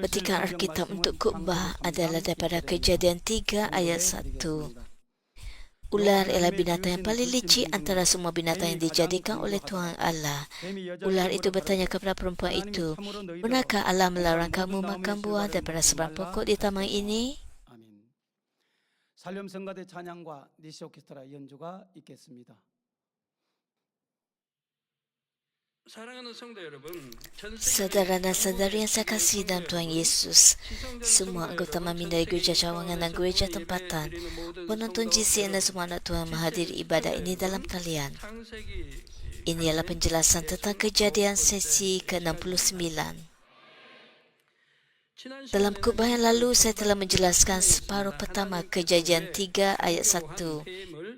Petikan Alkitab untuk khotbah adalah daripada Kejadian 3 ayat 1. Ular ialah binatang yang paling licik antara semua binatang yang dijadikan oleh Tuhan Allah. Ular itu bertanya kepada perempuan itu, "Benarkah Allah melarang kamu makan buah daripada seberang pokok di taman ini?" 살렘 성가대 찬양과 니시 오케스트라 연주가 있겠습니다. Saudara dan saudari yang saya kasih dalam Tuhan Yesus, semua anggota memindai gereja cawangan dan gereja tempatan, penonton GCN dan semua anak Tuhan menghadiri ibadat ini dalam talian. Ini adalah penjelasan tentang Kejadian sesi ke-69. Dalam khotbah yang lalu, saya telah menjelaskan separuh pertama Kejadian 3 ayat 1.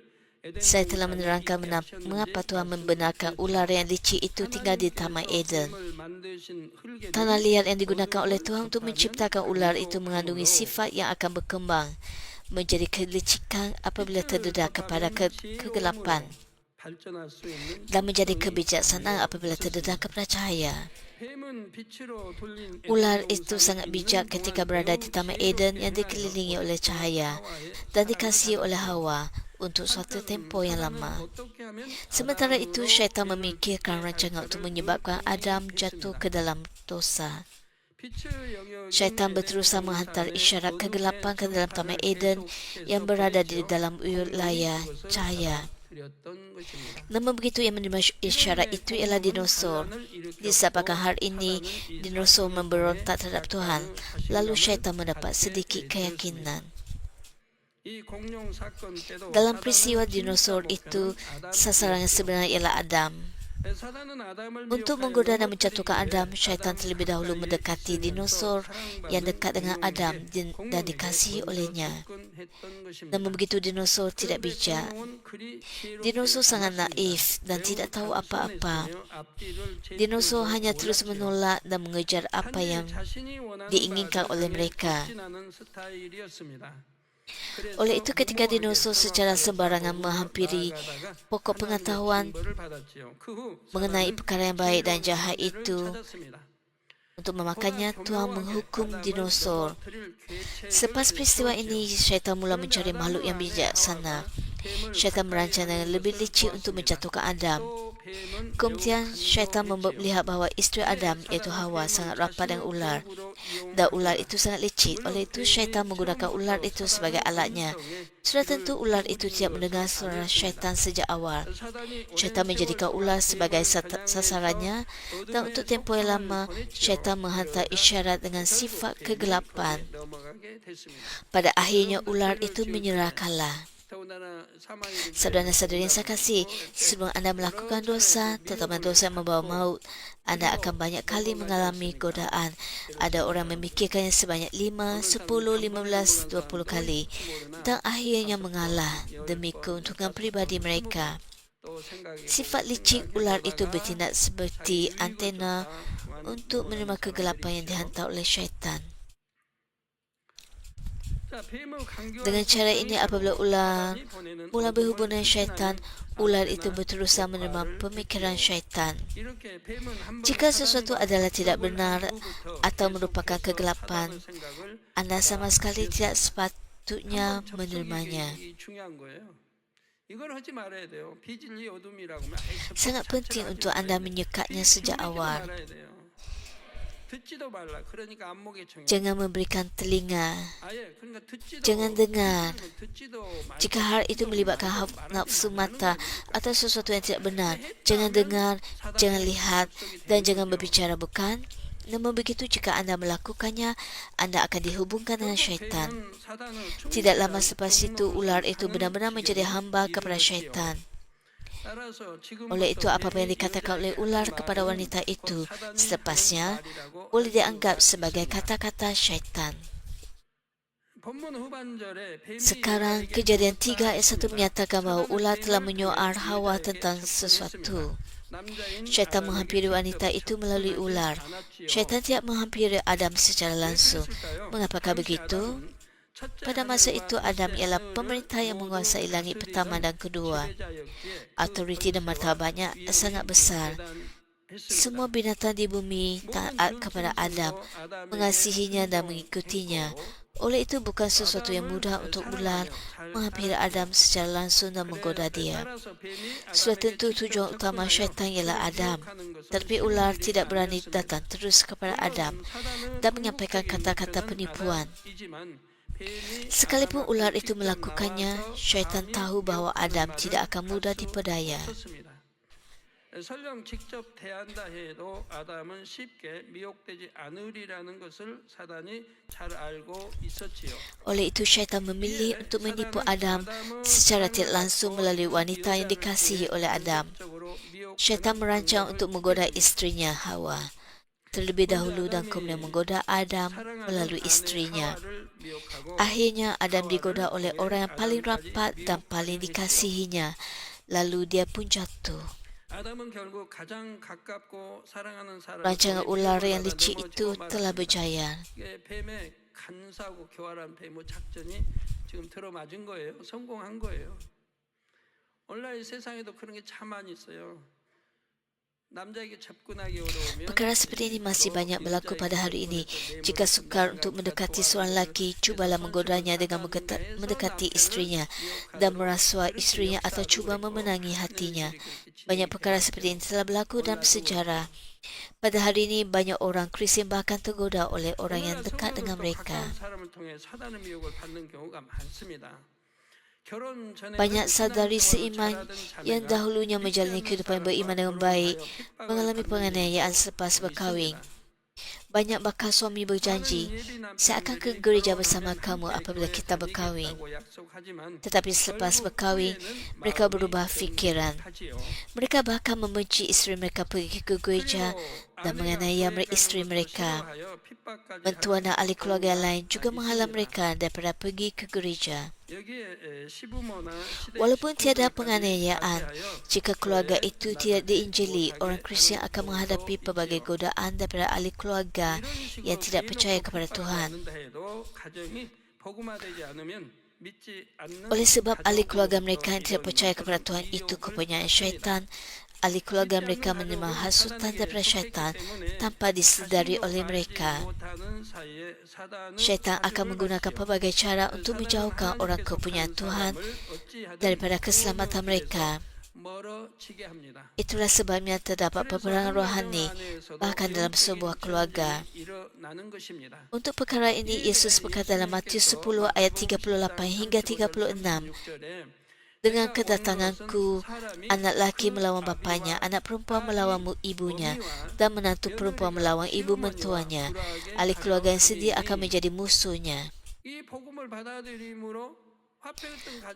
Saya telah menerangkan mengapa Tuhan membenarkan ular yang licik itu tinggal di Taman Eden. Tanah liat yang digunakan oleh Tuhan untuk menciptakan ular itu mengandungi sifat yang akan berkembang menjadi kelicikan apabila terdedah kepada kegelapan dan menjadi kebijaksanaan apabila terdedah kepada cahaya. Ular itu sangat bijak ketika berada di Taman Eden yang dikelilingi oleh cahaya dan dikasihi oleh Hawa untuk suatu tempoh yang lama. Sementara itu, syaitan memikirkan rancangan untuk menyebabkan Adam jatuh ke dalam dosa. Syaitan berterusan menghantar isyarat kegelapan ke dalam Taman Eden yang berada di dalam wilayah cahaya. Namun begitu yang menerima isyarat itu ialah dinosaur. Disebabkan hal ini, dinosaur memberontak terhadap Tuhan, lalu syaitan mendapat sedikit keyakinan. Dalam peristiwa dinosaur itu, sasaran yang sebenarnya ialah Adam. Untuk menggoda dan menjatuhkan Adam, syaitan terlebih dahulu mendekati dinosaur yang dekat dengan Adam dan dikasihi olehnya. Namun begitu dinosaur tidak bijak. Dinosaur sangat naif dan tidak tahu apa-apa. Dinosaur hanya terus menolak dan mengejar apa yang diinginkan oleh mereka. Oleh itu, ketika dinosaur secara sembarangan menghampiri pokok pengetahuan mengenai perkara yang baik dan jahat itu untuk memakannya, Tuhan menghukum dinosaur. Selepas peristiwa ini, syaitan mula mencari makhluk yang bijaksana. Syaitan merancang dengan lebih licik untuk menjatuhkan Adam. Kemudian, syaitan melihat bahawa isteri Adam, iaitu Hawa, sangat rapat dengan ular. Dan ular itu sangat licik. Oleh itu, syaitan menggunakan ular itu sebagai alatnya. Sudah tentu ular itu tidak mendengar suara syaitan sejak awal. Syaitan menjadikan ular sebagai sasarannya dan untuk tempoh yang lama, syaitan menghantar isyarat dengan sifat kegelapan. Pada akhirnya, ular itu menyerah kalah. Saudara-saudari yang saya kasih, sebelum anda melakukan dosa, terutama dosa yang membawa maut, anda akan banyak kali mengalami godaan. Ada orang memikirkannya sebanyak 5, 10, 15, 20 kali dan akhirnya mengalah demi keuntungan pribadi mereka. Sifat licik ular itu bertindak seperti antena untuk menerima kegelapan yang dihantar oleh syaitan. Dengan cara ini, apabila ular mula berhubungan dengan syaitan, ular itu berterusan menerima pemikiran syaitan. Jika sesuatu adalah tidak benar atau merupakan kegelapan, anda sama sekali tidak sepatutnya menerimanya. Sangat penting untuk anda menyekatnya sejak awal. Jangan memberikan telinga. Jangan dengar. Jika hal itu melibatkan nafsu mata atau sesuatu yang tidak benar, jangan dengar, jangan lihat, dan jangan berbicara, bukan? Namun begitu, jika anda melakukannya, anda akan dihubungkan dengan syaitan. Tidak lama selepas itu, ular itu benar-benar menjadi hamba kepada syaitan. Oleh itu, apa yang dikatakan oleh ular kepada wanita itu selepasnya boleh dianggap sebagai kata-kata syaitan. Sekarang, Kejadian 3 ayat 1 menyatakan bahawa ular telah menyoal Hawa tentang sesuatu. Syaitan menghampiri wanita itu melalui ular. Syaitan tidak menghampiri Adam secara langsung. Mengapakah begitu? Pada masa itu, Adam ialah pemerintah yang menguasai langit pertama dan kedua. Autoriti dan martabatnya sangat besar. Semua binatang di bumi taat kepada Adam, mengasihinya dan mengikutinya. Oleh itu bukan sesuatu yang mudah untuk ular menghampiri Adam secara langsung dan menggoda dia. Sudah tentu tujuan utama syaitan ialah Adam, tetapi ular tidak berani datang terus kepada Adam dan menyampaikan kata-kata penipuan. Sekalipun ular itu melakukannya, syaitan tahu bahawa Adam tidak akan mudah dipedaya. 설령 직접 대한다 해도 아담은 쉽게 미혹되지 않으리라는 것을 사단이 잘 알고 있었지요. Oleh itu syaitan memilih untuk menipu Adam secara tidak langsung melalui wanita yang dikasihi oleh Adam. Syaitan merancang untuk menggoda istrinya Hawa terlebih dahulu dan kemudian menggoda Adam melalui istrinya. Akhirnya Adam digoda oleh orang yang paling rapat dan paling dikasihinya, lalu dia pun jatuh. Rancangan ular yang licik itu telah berjaya. 뱀의 간사하고 교활한 뱀의 작전이 지금 들어맞은 거예요. 성공한 거예요. 온라인 세상에도 그런 게 참 많이 있어요. 남자에게 접근하기 어려우면 Perkara seperti ini masih banyak berlaku pada hari ini. Jika sukar untuk mendekati seorang lelaki, cubalah menggodanya dengan mendekati istrinya dan merasua istrinya atau cuba memenangi hatinya. Banyak perkara seperti ini telah berlaku dalam sejarah. Pada hari ini, banyak orang Kristian bahkan tergoda oleh orang yang dekat dengan mereka. 사람을 통해 사단의 미혹을 받는 경우가 많습니다. Banyak saudari seiman yang dahulunya menjalani kehidupan beriman dengan baik mengalami penganiayaan selepas berkahwin. Banyak bakal suami berjanji, saya akan ke gereja bersama kamu apabila kita berkahwin. Tetapi selepas berkahwin, mereka berubah fikiran. Mereka bahkan membenci isteri mereka pergi ke gereja dan menganiaya isteri mereka. Mentua dan ahli keluarga lain juga menghalang mereka daripada pergi ke gereja. Walaupun tiada penganiayaan, jika keluarga itu tidak diinjili, orang Kristian akan menghadapi pelbagai godaan daripada ahli keluarga yang tidak percaya kepada Tuhan. Oleh sebab ahli keluarga mereka yang tidak percaya kepada Tuhan itu kepunyaan syaitan, ahli keluarga mereka menerima hasutan daripada syaitan tanpa disedari oleh mereka. Syaitan akan menggunakan pelbagai cara untuk menjauhkan orang kepunyaan Tuhan daripada keselamatan mereka. Itulah sebabnya terdapat peperangan rohani bahkan dalam sebuah keluarga. Untuk perkara ini, Yesus berkata dalam Matius 10 ayat 38 hingga 36, dengan kedatanganku, anak laki melawan bapanya, anak perempuan melawan ibunya, dan menantu perempuan melawan ibu mentuanya. Ahli keluarga yang sedia akan menjadi musuhnya.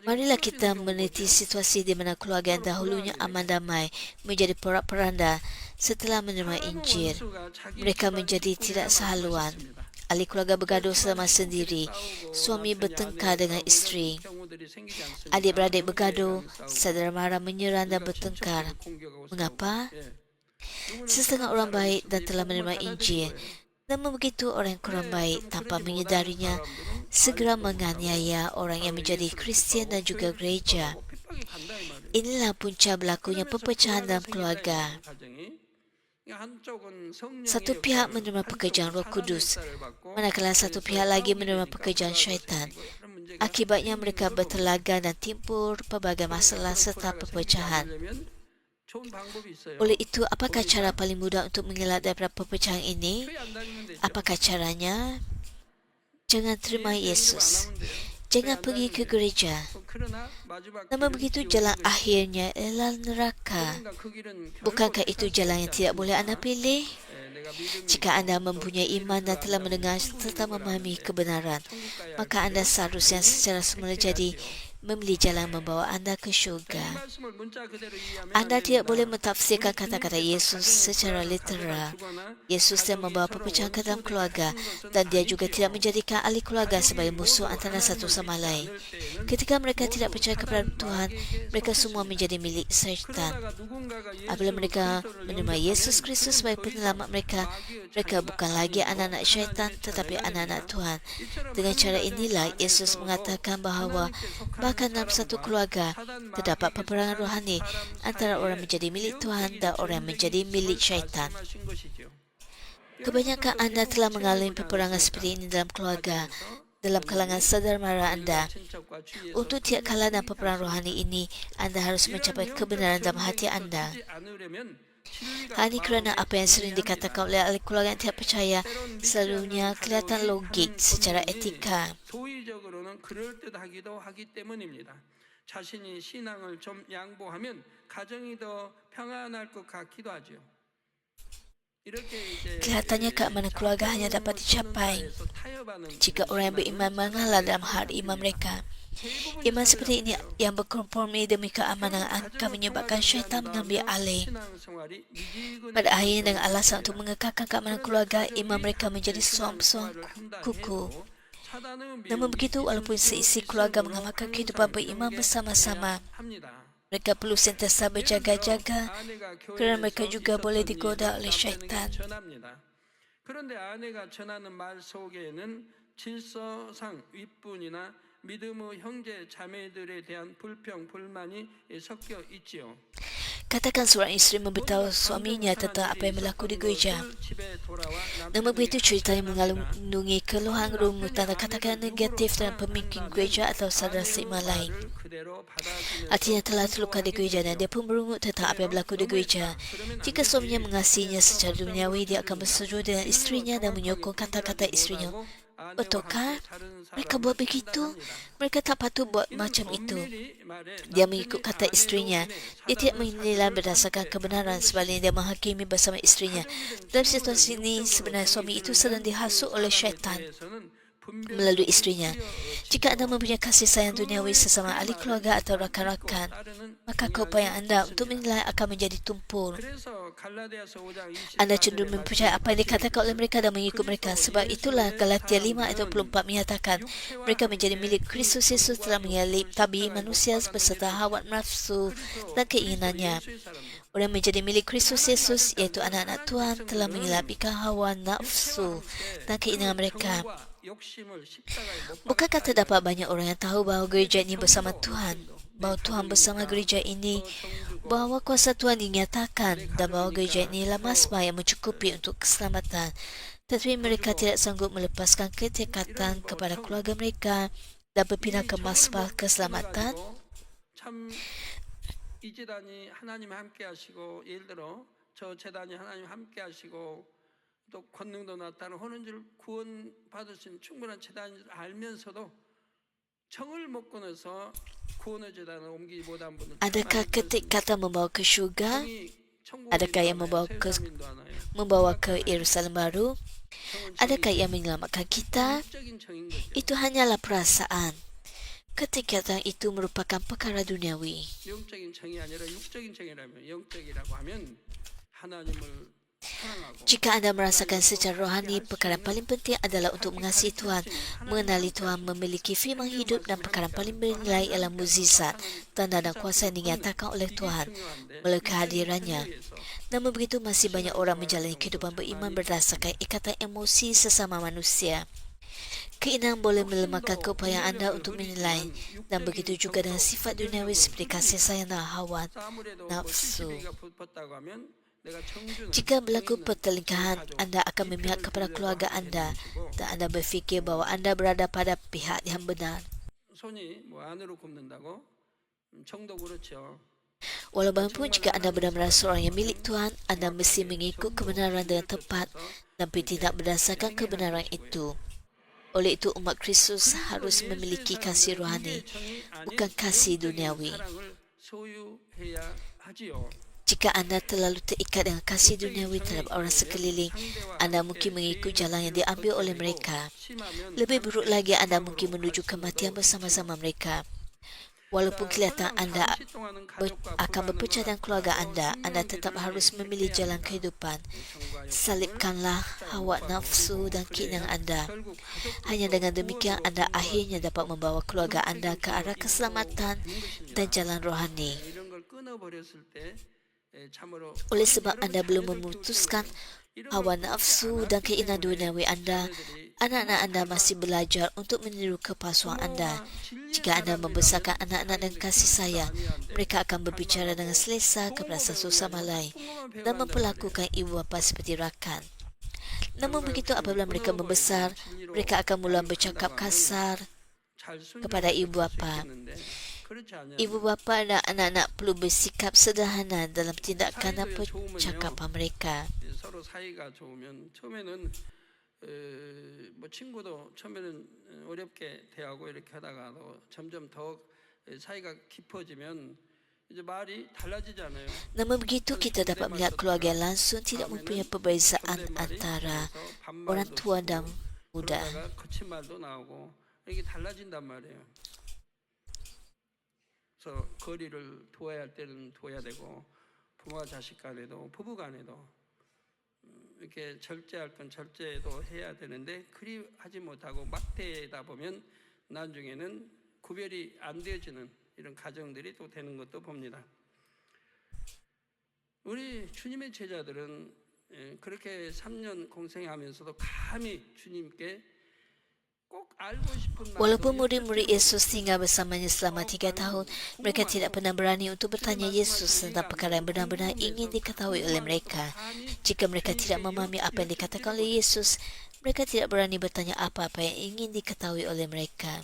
Marilah kita meneliti situasi di mana keluarga yang dahulunya aman damai menjadi porak-poranda setelah menerima Injil. Mereka menjadi tidak sehaluan. Ahli keluarga bergaduh selama sendiri. Suami bertengkar dengan isteri. Adik-beradik bergaduh, saudara mara menyerang dan bertengkar. Mengapa? Setengah orang baik dan telah menerima Injil, namun begitu orang yang kurang baik tanpa menyedarinya segera menganiaya orang yang menjadi Kristian dan juga gereja. Inilah punca berlakunya perpecahan dalam keluarga. Satu pihak menerima pekerjaan Roh Kudus, manakala satu pihak lagi menerima pekerjaan syaitan. Akibatnya mereka bertelaga dan timbul pelbagai masalah serta perpecahan. Oleh itu, apakah cara paling mudah untuk mengelak daripada perpecahan ini? Apakah caranya? Jangan terima Yesus. Jangan pergi ke gereja. Namun begitu jalan akhirnya ialah neraka. Bukankah itu jalan yang tidak boleh anda pilih? Jika anda mempunyai iman dan telah mendengar serta memahami kebenaran, maka anda seharusnya secara semula jadi memilih jalan membawa anda ke syurga. Anda tidak boleh mentafsirkan kata-kata Yesus secara literal. Yesus yang membawa perpecahan ke dalam keluarga dan dia juga tidak menjadikan ahli keluarga sebagai musuh antara satu sama lain. Ketika mereka tidak percaya kepada Tuhan, mereka semua menjadi milik syaitan. Apabila mereka menerima Yesus Kristus sebagai penyelamat mereka, mereka bukan lagi anak-anak syaitan tetapi anak-anak Tuhan. Dengan cara inilah Yesus mengatakan bahawa Bahkan dalam satu keluarga, terdapat peperangan rohani antara orang menjadi milik Tuhan dan orang menjadi milik syaitan. Kebanyakan anda telah mengalami peperangan seperti ini dalam keluarga, dalam kalangan saudara mara anda. Untuk tiap kala dalam peperangan rohani ini, anda harus mencapai kebenaran dalam hati anda. Hal ini kerana apa yang sering dikatakan oleh ahli keluarga yang tidak percaya selalunya kelihatan logik secara etika. 도의적으로는 그럴듯하기도 하기 때문입니다. 자신이 신앙을 좀 양보하면 가정이 더 평안할 것 같기도 하죠. Kelihatannya keamanan keluarga hanya dapat dicapai jika orang yang beriman mengalah dalam hal iman mereka. Iman seperti ini yang berkompromi demi keamanan akan menyebabkan syaitan mengambil alih. Pada akhirnya dengan alasan untuk mengekalkan keamanan keluarga, iman mereka menjadi suam-suam kuku. Namun begitu, walaupun seisi keluarga mengamalkan kehidupan beriman bersama-sama, mereka perlu sentiasa berjaga-jaga kerana mereka juga boleh digoda oleh syaitan. 그런데 아내가 전하는 말 속에는 질서상 윗분이나 믿음의 형제 자매들에 대한 불평 불만이 섞여 있지요. Katakan seorang isteri memberitahu suaminya tentang apa yang berlaku di gereja. Namun begitu ceritanya mengandungi keluhan rungu tanda katakan negatif dalam pemimpin gereja atau saudara seiman lain. Artinya telah terluka di gereja dan dia pun berungut tentang apa yang berlaku di gereja. Jika suaminya mengasihinya secara duniawi, dia akan bersetuju dengan isterinya dan menyokong kata-kata isterinya. Betulkah mereka buat begitu? Mereka tak patut buat macam itu. Dia mengikut kata isterinya. Dia tidak menilai berdasarkan kebenaran, sebaliknya dia menghakimi bersama isterinya. Dalam situasi ini, sebenarnya suami itu sedang dihasut oleh syaitan melalui isterinya. Jika anda mempunyai kasih sayang duniawi sesama ahli keluarga atau rakan-rakan, maka keupayaan anda untuk menilai akan menjadi tumpul. Anda cenderung mempercayai apa yang dikatakan oleh mereka dan mengikut mereka. Sebab itulah Galatia 5 ayat 24 menyatakan, mereka menjadi milik Kristus Yesus telah menyalip tabiat manusia beserta hawa nafsu dan keinginannya. Orang menjadi milik Kristus Yesus, iaitu anak-anak Tuhan, telah menyelapkan hawa nafsu dan keinginan mereka. Bukankah terdapat banyak orang yang tahu bahawa gereja ini bersama Tuhan, bahawa Tuhan bersama gereja ini, bahawa kuasa Tuhan dinyatakan dan bahawa gereja ini adalah mazbah yang mencukupi untuk keselamatan, tetapi mereka tidak sanggup melepaskan ketekatan kepada keluarga mereka dan berpindah ke mazbah keselamatan? 이 재단이 하나님 함께 하시고 예를 들어 저 재단이 하나님 함께 하시고 또 권능도 나타나는 하는 줄 구원 받으신 충분한 재단인 줄 알면서도 정을 못 끊어서 구원의 재단을 옮기지 못한 분은 Adakah ketekatan membawa ke syurga? Adakah yang membawa ke Yerusalem baru? Adakah yang menyelamatkan kita? Itu hanyalah perasaan. Ketekatan itu merupakan perkara duniawi. 영적인 정이 아니라 육적인 정이라면 영적이라고 하면 하나님을 사랑하고 Jika anda merasakan secara rohani, perkara paling penting adalah untuk mengasihi Tuhan, mengenali Tuhan, memiliki firman hidup dan perkara paling bernilai ialah mukjizat, tanda dan kuasa yang dinyatakan oleh Tuhan melalui kehadirannya. Namun begitu, masih banyak orang menjalani kehidupan beriman berdasarkan ikatan emosi sesama manusia. Keinginan boleh melemahkan keupayaan anda untuk menilai, dan begitu juga dengan sifat duniawi seperti kasih sayang dan hawa nafsu. Jika berlaku pertelingkahan, anda akan memihak kepada keluarga anda dan anda berfikir bahawa anda berada pada pihak yang benar. 손이 뭐 안으로 굽는다고 정도 그렇죠. Walaupun jika anda benar-benar seorang yang milik Tuhan, anda mesti mengikut kebenaran dengan tepat dan bertindak berdasarkan kebenaran itu. Oleh itu, umat Kristus harus memiliki kasih rohani, bukan kasih duniawi. Jika anda terlalu terikat dengan kasih duniawi terhadap orang sekeliling, anda mungkin mengikut jalan yang diambil oleh mereka. Lebih buruk lagi, anda mungkin menuju kematian bersama-sama mereka. Walaupun kelihatan anda akan berpecah dengan keluarga anda tetap harus memilih jalan kehidupan. Salibkanlah hawa nafsu dan keinginan anda. Hanya dengan demikian, anda akhirnya dapat membawa keluarga anda ke arah keselamatan dan jalan rohani. 이런 걸 끊어버렸을 때 Oleh sebab anda belum memutuskan hawa nafsu dan keinginan duniawi anda, anak-anak anda masih belajar untuk meniru kepalsuan anda. Jika anda membesarkan anak-anak dengan kasih sayang, mereka akan berbicara dengan selesa kepada satu sama lain dan memperlakukan ibu bapa seperti rakan. Namun begitu apabila mereka membesar, mereka akan mula bercakap kasar kepada ibu bapa. Ibu bapa dan anak-anak perlu bersikap sederhana dalam tindakan dan percakapan mereka. 서로 사이가 좋으면 처음에는 뭐 친구도 처음에는 어렵게 대하고 이렇게 하다가도 점점 더 사이가 깊어지면 이제 말이 달라지잖아요. Namun begitu kita dapat melihat keluarga yang langsung tidak mempunyai perbezaan antara orang tua dan muda. 그러다가 거친 말도 나오고 이게 달라진단 말이에요. 그래서 거리를 두어야 할 때는 두어야 되고 부모와 자식 간에도 부부 간에도 이렇게 절제할 건 절제도 해야 되는데 그리 하지 못하고 막대다 보면 나중에는 구별이 안 되어지는 이런 가정들이 또 되는 것도 봅니다. 우리 주님의 제자들은 그렇게 3년 공생하면서도 감히 주님께 꼭 알고 싶은 Walaupun murid-murid Yesus tinggal bersamanya selama 3 tahun, mereka tidak pernah berani untuk bertanya Yesus tentang perkara yang benar-benar ingin diketahui oleh mereka. Jika mereka tidak memahami apa yang dikatakan oleh Yesus, mereka tidak berani bertanya apa-apa yang ingin diketahui oleh mereka.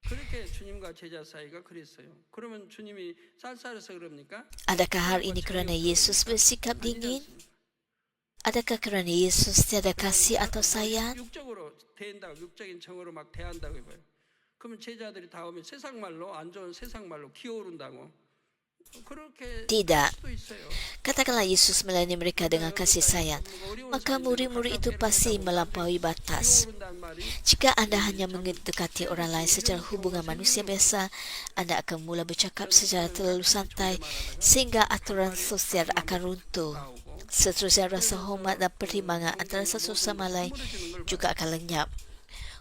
그렇게 주님과 제자 사이가 그랬어요. 그러면 주님이 쌀쌀해서 그럽니까? Adakah hal ini kerana Yesus bersikap dingin? Adakah kerana Yesus tiada kasih atau sayang? 육적으로 대한다고 육적인 정으로 막 대한다고 해봐요. 그러면 제자들이 다 오면 세상 말로 안 좋은 세상 말로 기어오른다고 그렇게 Tidak. 수도 있어요. Katakanlah Yesus melayani mereka dengan kasih sayang, maka murid-murid itu pasti melampaui batas. 기어오른단 말이 Jika anda hanya mendekati orang lain secara hubungan manusia biasa, anda akan mula bercakap secara terlalu santai sehingga aturan sosial akan runtuh. Seterusnya rasa hormat dan pertimbangan antara satu sama lain juga akan lenyap.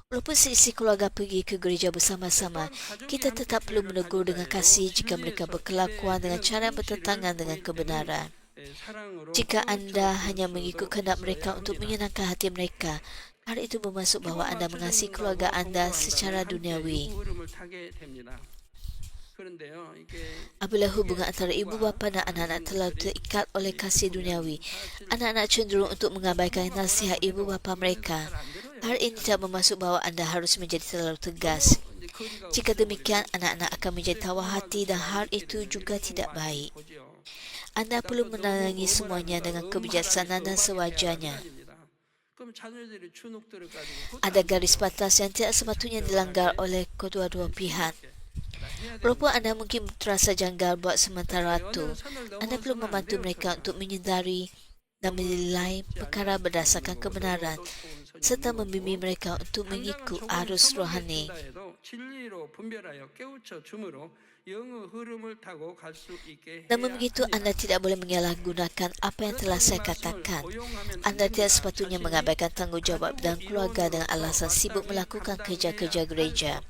Walaupun seisi keluarga pergi ke gereja bersama-sama, kita tetap perlu menegur dengan kasih jika mereka berkelakuan dengan cara yang bertentangan dengan kebenaran. Jika anda hanya mengikut kehendak mereka untuk menyenangkan hati mereka, hal itu bermaksud bahawa anda mengasihi keluarga anda secara duniawi. Apabila hubungan antara ibu bapa dan anak-anak terlalu terikat oleh kasih duniawi, anak-anak cenderung untuk mengabaikan nasihat ibu bapa mereka. Hal ini tidak bermaksud bahawa anda harus menjadi terlalu tegas. Jika demikian, anak-anak akan menjadi tawar hati dan hal itu juga tidak baik. Anda perlu menangani semuanya dengan kebijaksanaan dan sewajarnya. Ada garis batas yang tidak sepatutnya dilanggar oleh kedua-dua pihak. Walaupun anda mungkin terasa janggal buat sementara waktu, anda perlu membantu mereka untuk menyedari dan menilai perkara berdasarkan kebenaran serta membimbing mereka untuk mengikut arus rohani. Namun begitu, anda tidak boleh menyalahgunakan apa yang telah saya katakan. Anda tidak sepatutnya mengabaikan tanggungjawab dan keluarga dengan alasan sibuk melakukan kerja-kerja gereja.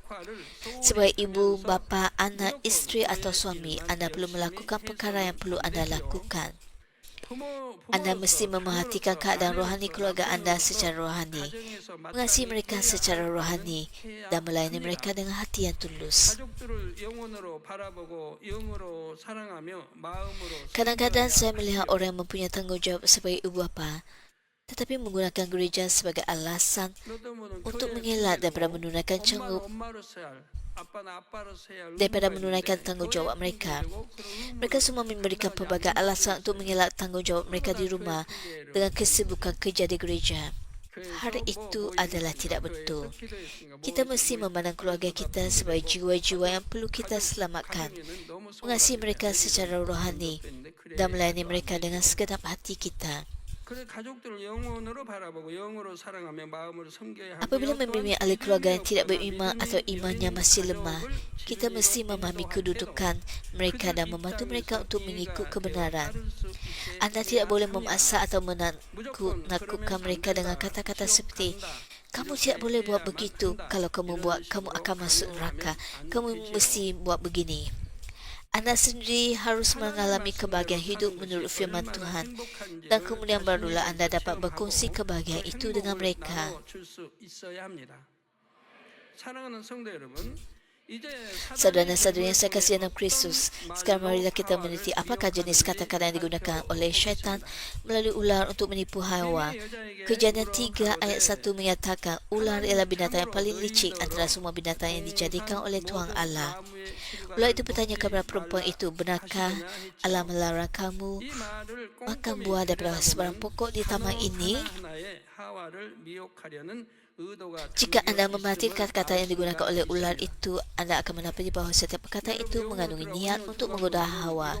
Sebagai ibu, bapa, anak, isteri atau suami, anda perlu melakukan perkara yang perlu anda lakukan. Anda mesti memerhatikan keadaan rohani keluarga anda secara rohani, mengasihi mereka secara rohani, dan melayani mereka dengan hati yang tulus. Kadang-kadang saya melihat orang yang mempunyai tanggungjawab sebagai ibu bapa, tetapi menggunakan gereja sebagai alasan untuk mengelak daripada menunaikan tanggungjawab mereka. Mereka semua memberikan pelbagai alasan untuk mengelak tanggungjawab mereka di rumah dengan kesibukan kerja di gereja. Hal itu adalah tidak betul. Kita mesti memandang keluarga kita sebagai jiwa-jiwa yang perlu kita selamatkan, mengasihi mereka secara rohani dan melayani mereka dengan segenap hati kita. Apabila membimbing ahli keluarga yang tidak beriman atau imannya masih lemah, kita mesti memahami kedudukan mereka dan membantu mereka untuk mengikut kebenaran. Anda tidak boleh memaksa atau menakutkan mereka dengan kata-kata seperti, kamu tidak boleh buat begitu, kalau kamu buat, kamu akan masuk neraka, kamu mesti buat begini. Anda sendiri harus mengalami kebahagiaan hidup menurut firman Tuhan, dan kemudian barulah Anda dapat berkongsi kebahagiaan itu dengan mereka. Saudara dan saudari yang saya kasihi dalam Kristus, sekarang marilah kita meneliti apakah jenis kata-kata yang digunakan oleh syaitan melalui ular untuk menipu Hawa. Kejadian 3 ayat 1 menyatakan ular ialah binatang yang paling licik antara semua binatang yang dijadikan oleh Tuhan Allah. Ular itu bertanya kepada perempuan itu, benarkah Allah melarang kamu makan buah daripada sebarang pokok di taman ini? Jika anda memperhatikan kata-kata yang digunakan oleh ular itu, anda akan mendapati bahawa setiap perkataan itu mengandungi niat untuk menggoda Hawa.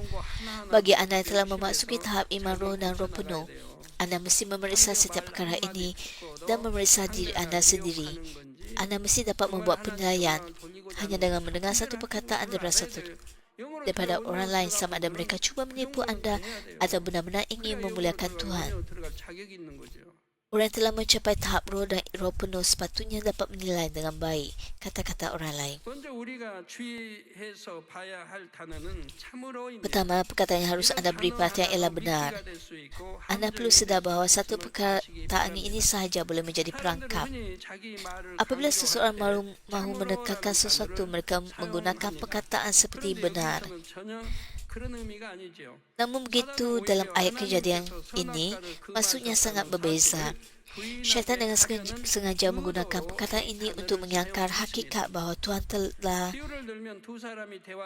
Bagi anda yang telah memasuki tahap iman roh dan roh penuh, anda mesti memeriksa setiap perkara ini dan memeriksa diri anda sendiri. Anda mesti dapat membuat penilaian hanya dengan mendengar satu perkataan daripada orang lain, sama ada mereka cuba menipu anda atau benar-benar ingin memuliakan Tuhan. Orang yang telah mencapai tahap roh dan roh penuh sepatutnya dapat menilai dengan baik kata-kata orang lain. Pertama, perkataan yang harus anda beri perhatian ialah benar. Anda perlu sedar bahawa satu perkataan ini sahaja boleh menjadi perangkap. Apabila seseorang mahu menekankan sesuatu, mereka menggunakan perkataan seperti benar. Namun begitu dalam ayat kejadian ini, maksudnya sangat berbeza. Syaitan dengan sengaja menggunakan perkataan ini untuk mengingkar hakikat bahawa Tuhan telah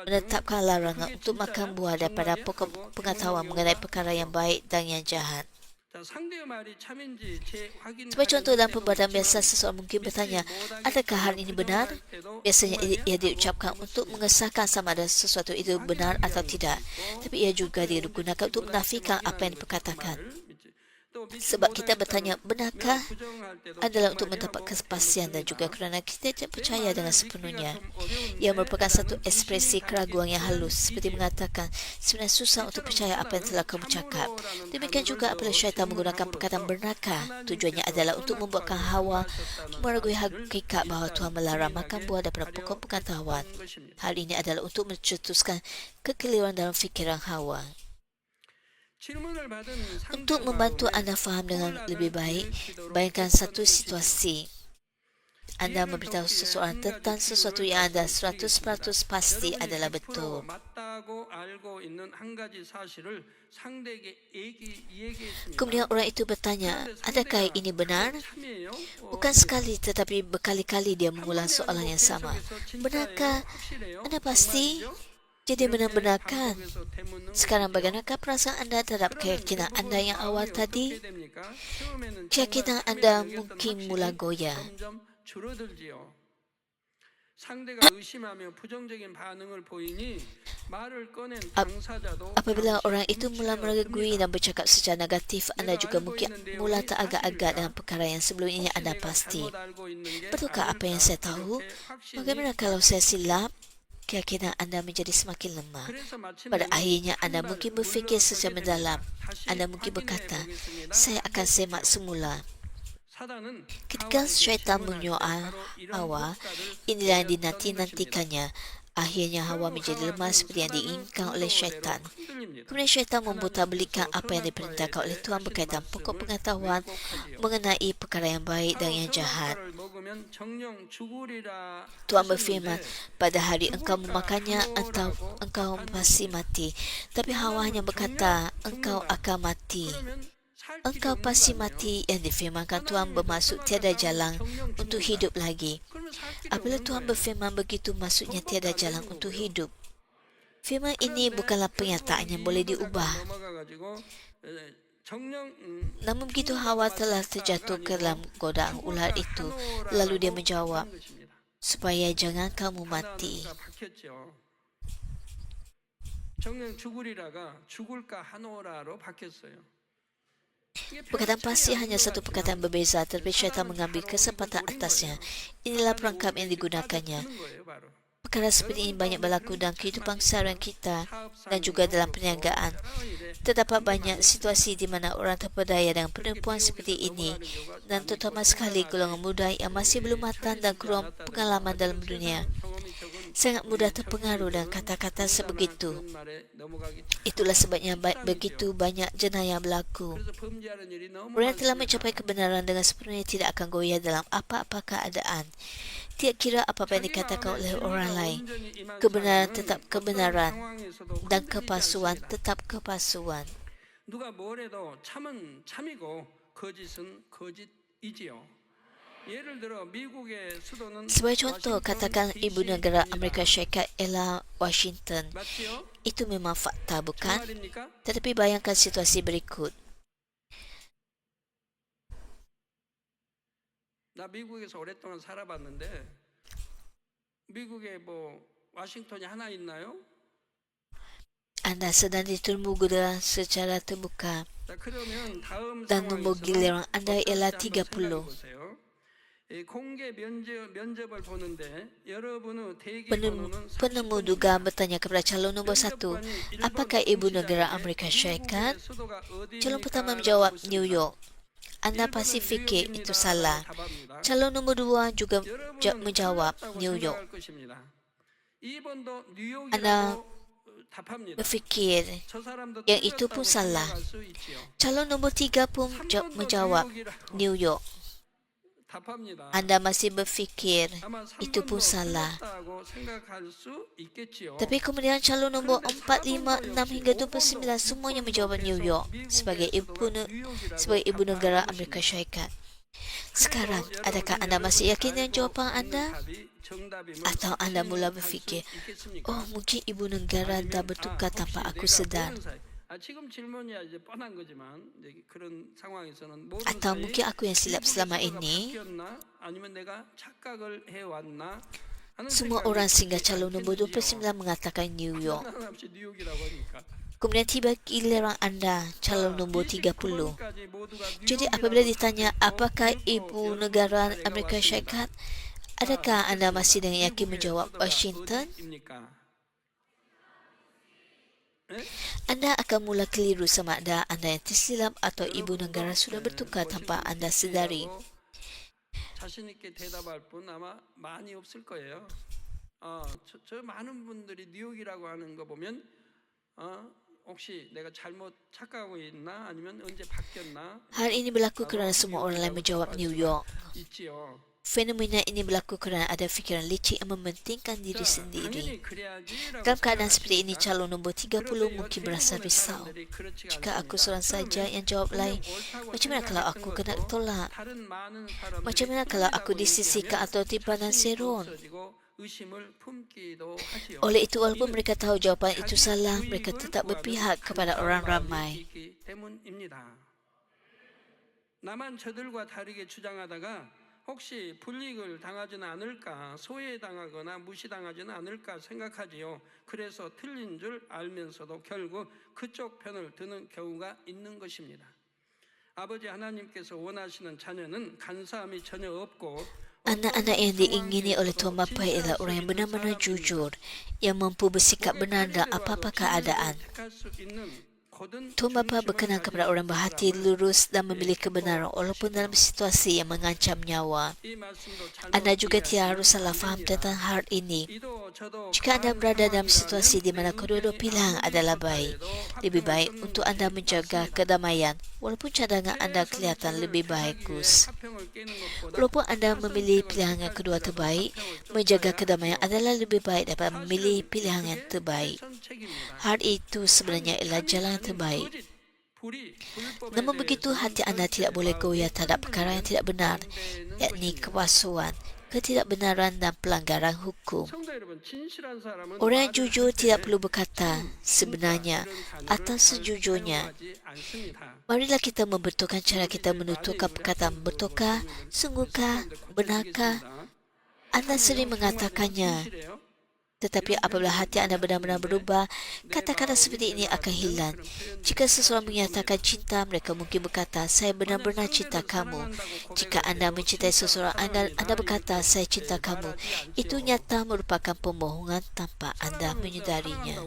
menetapkan larangan untuk makan buah daripada pokok pengetahuan mengenai perkara yang baik dan yang jahat. Sebagai contoh, dalam perbuatan biasa, seseorang mungkin bertanya, adakah hal ini benar? Biasanya ia diucapkan untuk mengesahkan sama ada sesuatu itu benar atau tidak. Tapi ia juga digunakan untuk menafikan apa yang diperkatakan. Sebab kita bertanya, benarkah? Adalah untuk mendapat kepastian dan juga kerana kita tidak percaya dengan sepenuhnya. Ia merupakan satu ekspresi keraguan yang halus, seperti mengatakan, sebenarnya susah untuk percaya apa yang telah kamu cakap. Demikian juga apabila syaitan menggunakan perkataan benarkah, tujuannya adalah untuk membuatkan Hawa meragui hakikat bahawa Tuhan melarang makan buah daripada pokok pengetahuan. Hal ini adalah untuk mencetuskan kekeliruan dalam fikiran Hawa. Untuk membantu anda faham dengan lebih baik, bayangkan satu situasi. Anda memberitahu seseorang tentang sesuatu yang anda 100% pasti adalah betul. Kemudian orang itu bertanya, adakah ini benar? Bukan sekali tetapi berkali-kali dia mengulang soalan yang sama. Benarkah? Anda pasti? Jadi benar-benarkan. Sekarang bagaimanakah perasaan anda terhadap keyakinan anda yang awal tadi? Keyakinan anda mungkin mula goyah. Apabila orang itu mula meragui dan bercakap secara negatif, anda juga mungkin mula teragak-agak dengan perkara yang sebelum ini anda pasti. Betulkah apa yang saya tahu? Bagaimana kalau saya silap? Keyakinan anda menjadi semakin lemah. Pada akhirnya anda mungkin berfikir secara mendalam. Anda mungkin berkata, saya akan semak semula. Ketika syaitan menyoal Hawa, inilah yang dinanti-nantikannya. Akhirnya Hawa menjadi lemah seperti yang diinginkan oleh syaitan. Kemudian syaitan memutarbalikkan apa yang diperintahkan oleh Tuhan berkaitan pokok pengetahuan mengenai perkara yang baik dan yang jahat. Tuhan berfirman, pada hari engkau memakannya, engkau pasti mati. Tapi Hawa hanya berkata, engkau akan mati. Engkau pasti mati yang difirmankan Tuhan bermaksud tiada jalan untuk hidup lagi. Apabila Tuhan berfirman begitu, maksudnya tiada jalan untuk hidup. Firman ini bukanlah pernyataan yang boleh diubah. Namun begitu Hawa telah terjatuh ke dalam godaan ular itu, lalu dia menjawab, supaya jangan kamu mati. Perkataan pasti hanya satu perkataan berbeza, tetapi syaitan mengambil kesempatan atasnya. Inilah perangkap yang digunakannya. Perkara seperti ini banyak berlaku dalam kehidupan seharian kita dan juga dalam perniagaan. Terdapat banyak situasi di mana orang terpedaya dengan penipuan seperti ini, dan terutama sekali golongan muda yang masih belum matang dan kurang pengalaman dalam dunia. sangat mudah terpengaruh dengan kata-kata sebegitu. Itulah sebabnya begitu banyak jenayah berlaku. 그래서 범죄하는 일이 너무 Orang yang telah 많습니다. mencapai kebenaran dengan sepenuhnya tidak akan goyah dalam apa-apa keadaan. Tidak kira apa-apa yang dikatakan oleh orang lain. Kebenaran tetap kebenaran dan kepalsuan tetap kepalsuan. 누가 뭐래도 참은 참이고 거짓은 거짓이지요. 예를 들어 미국의 수도는 Sebagai contoh, 워싱턴, katakan ibu negara DC입니다. Amerika Syarikat ialah Washington. 맞지요? Itu memang fakta, bukan? 정말입니까? Tetapi bayangkan situasi berikut. 나 미국에서 오랫동안 살아봤는데 미국에 뭐 워싱턴이 하나 있나요? Anda sedang ditermu guna secara terbuka 자, 그러면 다음 dan nombor 상황에서는 giliran anda ialah 어떨지 한번 30. 생각해 보세요. 이 공개 면접을 보는데 여러분의 대기 Penemu, 번호는 penemu 30번입니다. dugaan bertanya kepada calon nombor 1, apakah ibu negara Amerika Syarikat? Calon pertama menjawab New York. Anda pasti fikir itu salah. Calon nombor 2 juga menjawab New York. Anda berfikir yang itu pun salah. Calon nombor 3 pun menjawab New York. Anda masih berfikir itu pun salah. Tapi kemudian calon nombor 4, 5, 6 hingga 29 semuanya menjawab New York sebagai ibu negara Amerika Syarikat. Sekarang, adakah anda masih yakin dengan jawapan anda? Atau anda mula berfikir, oh mungkin ibu negara dah bertukar tanpa aku sedar. Atau mungkin aku yang silap selama ini. Semua orang sehingga calon nombor 29 mengatakan New York. Kemudian tiba giliran anda, calon nombor 30. Jadi apabila ditanya apakah ibu negara Amerika Syarikat, adakah anda masih dengan yakin menjawab Washington? Anda akan mula keliru sama ada anda yang tersilap atau ibu negara sudah bertukar tanpa anda sedari. 자신 있게 대답할 분 아마 많이 없을 거예요. 저 많은 분들이 뉴욕이라고 하는 거 보면 혹시 내가 잘못 착각하고 있나 아니면 언제 바뀌었나? Hal ini berlaku kerana semua orang lain menjawab New York. 있지요. Fenomena ini berlaku kerana ada fikiran licik yang mementingkan diri sendiri. Dalam keadaan seperti ini, calon nombor 30 mungkin merasa risau. Jika aku seorang saja yang jawab lain, macam mana kalau aku kena tolak? Macam mana kalau aku disisihkan atau timpanan serong? Oleh itu, walaupun mereka tahu jawapan itu salah, mereka tetap berpihak kepada orang ramai. 나만 저들과 다르게 주장하다가 혹시 불이익을 당하지는 않을까, 소외당하거나 무시당하지는 않을까 생각하지요. 그래서 틀린 줄 알면서도 결국 그쪽 편을 드는 경우가 있는 것입니다. 아버지 하나님께서 원하시는 자녀는 간사함이 전혀 없고 Anak-anak yang diingini oleh Tuhan Bapa ialah orang yang benar-benar jujur, yang mampu bersikap benar dalam apa-apa keadaan. Tuhan Bapa berkenan kepada orang berhati lurus dan memilih kebenaran walaupun dalam situasi yang mengancam nyawa. Anda juga tidak harus salah faham tentang hal ini. Jika anda berada dalam situasi di mana kedua-dua pilihan adalah baik, lebih baik untuk anda menjaga kedamaian walaupun cadangan anda kelihatan lebih bagus. Walaupun anda memilih pilihan yang kedua terbaik, menjaga kedamaian adalah lebih baik daripada memilih pilihan yang terbaik. Hal itu sebenarnya ialah jalan yang terbaik. Namun begitu, hati anda tidak boleh goyah terhadap perkara yang tidak benar, yakni kepalsuan, ketidakbenaran dan pelanggaran hukum. Orang yang jujur tidak perlu berkata sebenarnya atau sejujurnya. Marilah kita membetulkan cara kita menuturkan perkataan betulkah, sungguhkah, benarkah. Anda sering mengatakannya. Tetapi apabila hati anda benar-benar berubah, kata-kata seperti ini akan hilang. Jika seseorang menyatakan cinta, mereka mungkin berkata, saya benar-benar cinta kamu. Jika anda mencintai seseorang, anda berkata, saya cinta kamu. Itu nyata merupakan pembohongan tanpa anda menyedarinya.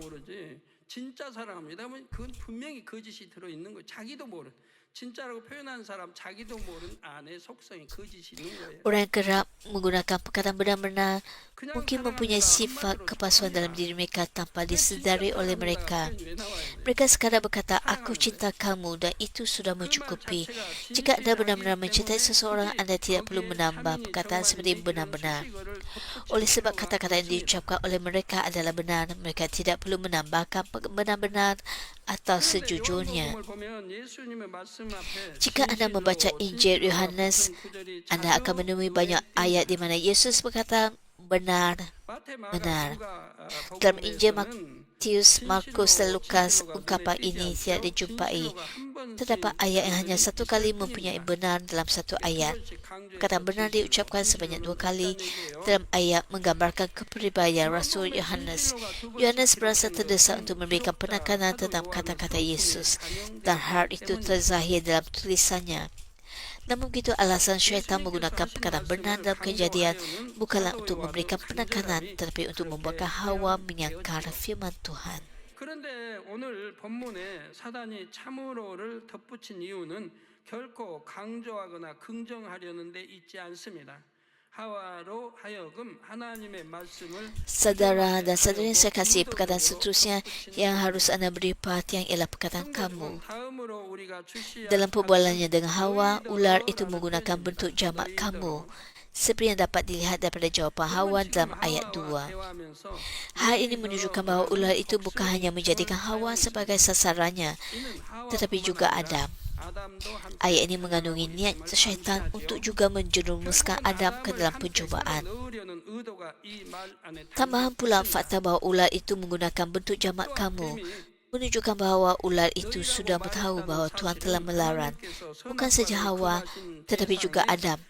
진짜 사랑합니다. 그건 분명히 거짓이 들어있는 거예요. 자기도 모르는. 진짜라고 표현한 사람 자기도 모르는 안에 속성이 거짓이 있는 거예요. Orang yang kerap menggunakan perkataan benar-benar 그냥 mungkin mempunyai 사랑합니다. sifat 한마디로 kepalsuan 좋습니다. dalam diri mereka tanpa 왜 진짜 disedari oleh 사랑합니다 mereka. 표현이 왜 나와야 돼요? Mereka sekadar berkata, aku 사랑하는 cinta kamu dan itu sudah 그 말 mencukupi. 자체가 Jika anda benar-benar 진실하기 mencintai 때문에 seseorang, 굳이 anda tidak perlu 거기에 menambah 삼인이 perkataan seperti 정말이니 이런 benar-benar. 수식어를 덧붙일 Oleh sebab 필요가 kata-kata yang 없습니다. diucapkan oleh mereka adalah benar, mereka tidak perlu menambahkan benar-benar atau 그런데 sejujurnya. 요한복음을 보면 예수님의 말씀 앞에 Jika anda membaca 진실로, Injil 진실로가 Yohanes, 붙은 구절이 anda 자주 akan menemui 눈에 banyak ayat di 띕니다. mana Yesus berkata benar, 마태, 마가, benar. 누가 Dalam Injil 복음에서는 Matius, Markus, dan 진실로, Lukas, 진실로가 ungkapan 눈에 띄지 ini 않죠. tidak dijumpai. 진실로가 한 번 Terdapat 쓰인 ayat yang hanya 구절이 satu 있을 kali 뿐입니다. mempunyai benar dalam satu 두 ayat. 번씩 강조해서 Perkataan benar 진실로, diucapkan sebanyak 진실로는 2 kali 있다는 얘기예요. dalam ayat menggambarkan kepribadian Rasul 요한복음에 Yohanes. 진실로가 두 번씩 Yohanes merasa 기록된 terdesak 것은 untuk memberikan 기록자 penekanan 사도 tentang 요한의 kata-kata 교훈에 Yesus 반영되어 dan hal 있기 itu 때문입니다. terzahir dalam tulisannya. Namun begitu alasan syaitan 예수님께서 menggunakan 하신 perkataan benar 말씀을 dalam kejadian 강조하여는 bukanlah 사도 untuk 요한도 memberikan penekanan 간절히 tetapi untuk 그렇게 membuatkan Hawa 해야 menyangkal 되었죠. firman Tuhan. 그런데 오늘 본문에 사단이 참으로를 덧붙인 이유는 결코 강조하거나 긍정하려는 데 있지 않습니다. 하와로 하여금 하나님의 말씀을 Saudara dan saudari yang saya 하여고 kasih, perkataan 의도적으로 seterusnya 덧붙이는 yang harus anda beri perhatian ialah perkataan 성도 kamu. 여러분, 다음으로 우리가 주시할 Dalam perbualannya 답은 dengan Hawa, ular itu 너희더러라는 menggunakan 표현입니다. bentuk jamak kamu. 너희더러. Seperti yang dapat dilihat daripada jawapan Hawa 여러분 지금 dalam ayat 하와와 2. 대화하면서 Hal ini menunjukkan bahawa ular itu bukan hanya menjadikan Hawa sebagai sasarannya, 이는 하와뿐만 tetapi juga 아니라 Adam. 아담도 함께 Ayat ini mengandungi niat syaitan untuk juga menjerumuskan Adam ke dalam pencobaan. Tambahan pula fakta bahawa ular itu menggunakan bentuk jamak kamu menunjukkan bahawa ular itu sudah tahu bahawa Tuhan telah melarang bukan saja Hawa tetapi juga Adam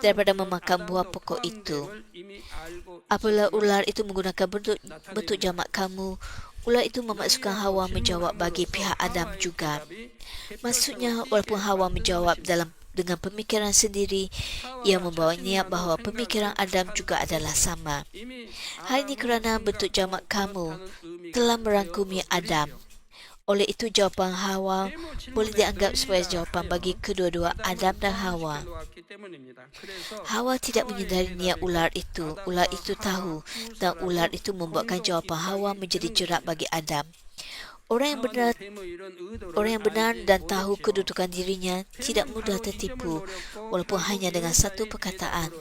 daripada memakan buah pokok itu. Apabila ular itu menggunakan bentuk jamak kamu, ular itu memasukkan Hawa menjawab bagi pihak Adam juga. Maksudnya, walaupun Hawa menjawab dengan pemikiran sendiri, ia membawa niat bahawa pemikiran Adam juga adalah sama. Hal ini kerana bentuk jamak kamu telah merangkumi Adam. Oleh itu, jawapan Hawa boleh dianggap sebagai jawapan bagi kedua-dua Adam dan Hawa. Hawa tidak menyedari niat ular itu. Ular itu tahu dan ular itu membuatkan jawapan Hawa menjadi jerat bagi Adam. Orang yang benar dan tahu kedudukan dirinya tidak mudah tertipu walaupun hanya dengan satu perkataan.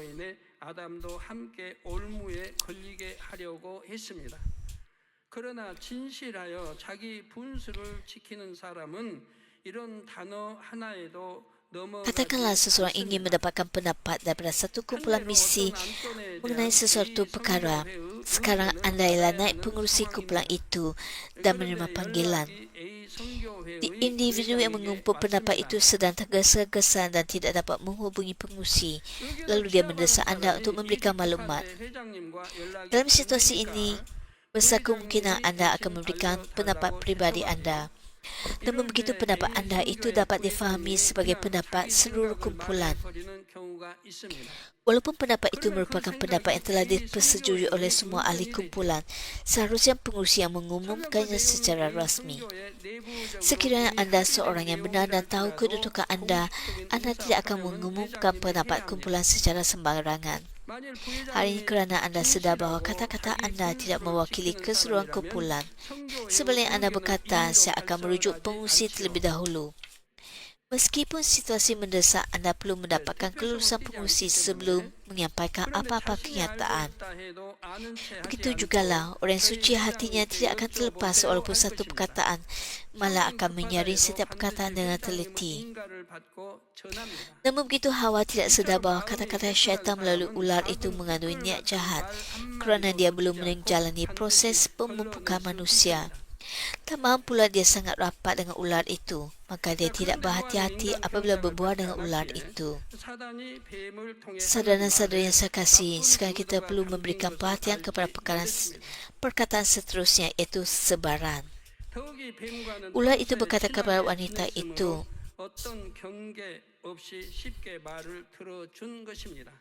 아담도 함께 올무에 걸리게 하려고 했습니다. 그러나 진실하여 자기 분수를 지키는 사람은 이런 단어 하나에도 Katakanlah seseorang ingin mendapatkan pendapat daripada satu kumpulan misi mengenai sesuatu perkara. Sekarang andailah naik pengurusi kumpulan itu dan menerima panggilan. Individu yang mengumpul pendapat itu sedang tergesa-gesa dan tidak dapat menghubungi pengurusi. Lalu dia mendesak anda untuk memberikan maklumat. Dalam situasi ini, besar kemungkinan anda akan memberikan pendapat pribadi anda. Namun begitu pendapat anda itu dapat difahami sebagai pendapat seluruh kumpulan. Walaupun pendapat itu merupakan pendapat yang telah dipersetujui oleh semua ahli kumpulan, seharusnya pengurusi yang mengumumkannya secara rasmi. Sekiranya anda seorang yang benar dan tahu kedudukan anda tidak akan mengumumkan pendapat kumpulan secara sembarangan. Hal ini kerana anda sedar bahawa kata-kata anda tidak mewakili keseluruhan kumpulan. Sebelum anda berkata, saya akan merujuk pengurusi terlebih dahulu. Meskipun situasi mendesak, anda perlu mendapatkan kelulusan pengurusi sebelum menyampaikan apa-apa kenyataan. Begitu jugalah, orang suci hatinya tidak akan terlepas walaupun satu perkataan, malah akan menyaring setiap perkataan dengan teliti. Namun begitu Hawa tidak sedar bahawa kata-kata syaitan melalui ular itu mengandungi niat jahat kerana dia belum menjalani proses pemumpukan manusia. Tambahan pula dia sangat rapat dengan ular itu, maka dia tidak berhati-hati apabila berbual dengan ular itu. Saudara-saudara yang saya kasih, sekarang kita perlu memberikan perhatian kepada perkataan seterusnya, iaitu sebaran. Ular itu berkata kepada wanita itu, 어떤 경계 없이 쉽게 말을 들어준 것입니다.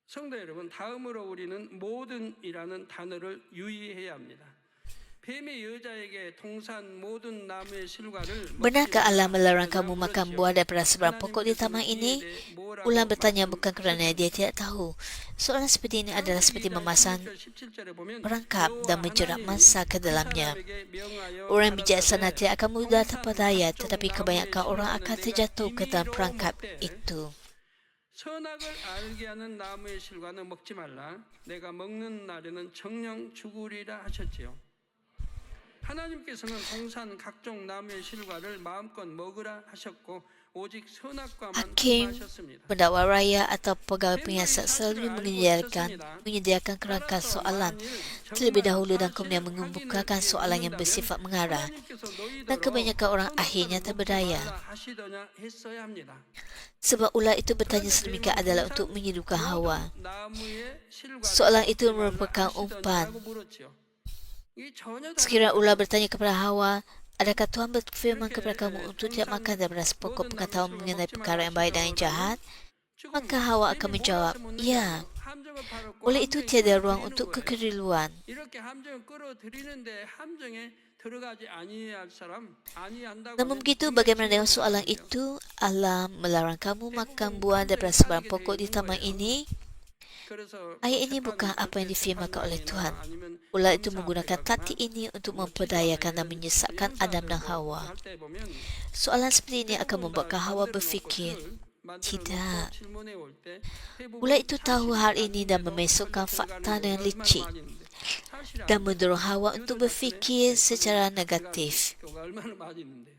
성도 여러분, 다음으로 우리는 모든이라는 단어를 유의해야 합니다. 뱀의 여자에게 동산 모든 나무의 실과를 Benarkah Allah melarang kamu makan buah daripada sebarang pokok di taman ini? Ular bertanya bukan kerana dia tidak tahu. Soalan seperti ini adalah seperti memasang perangkap dan menjerat mangsa ke dalamnya. Orang bijaksana tidak akan mudah terpedaya, tetapi kebanyakan orang akan terjatuh ke dalam perangkap itu. 선악을 알게 하는 나무의 실과는 먹지 말라. 내가 먹는 날에는 정령 죽으리라 하셨지요. 하나님께서는 동산 각종 나무의 실과를 마음껏 먹으라 하셨고 오직 선악과만 Hakim, 금하셨습니다. pendakwa raya atau pegawai penyiasat selalu menyediakan kerangka soalan terlebih dahulu dan kemudian mengemukakan soalan yang bersifat mengarah, dan kebanyakan orang akhirnya terberdaya. 하시더냐 했어야 합니다. Sebab ular itu bertanya sedemikian adalah untuk menyedukkan Hawa. 나무의 실과를 Soalan itu merupakan umpan. 하시더냐고 물었지요. 이 전혀 다른 Sekiranya ular bertanya kepada Hawa, adakah Tuhan berfirman kepada kamu untuk tidak makan daripada pokok pengetahuan mengenai perkara yang baik dan yang jahat? Maka Hawa akan menjawab, ya. 함정을 팔았고 Oleh itu tiada ruang untuk kekeliruan. 이렇게 함정을 끌어들이는데 함정에 들어가지 아니할 사람 아니한다고 Namun begitu, bagaimana dengan soalan itu? Allah melarang kamu makan buah daripada sebarang pokok di taman ini? Ayat ini bukan apa yang difirmankan oleh Tuhan. Ular itu menggunakan taktik ini untuk memperdayakan dan menyesatkan Adam dan Hawa. Soalan seperti ini akan membuatkan Hawa berfikir, tidak. Ular itu tahu hal ini dan memesokkan fakta dengan licik dan mendorong Hawa untuk berfikir secara negatif. 얼마나 많이 있는데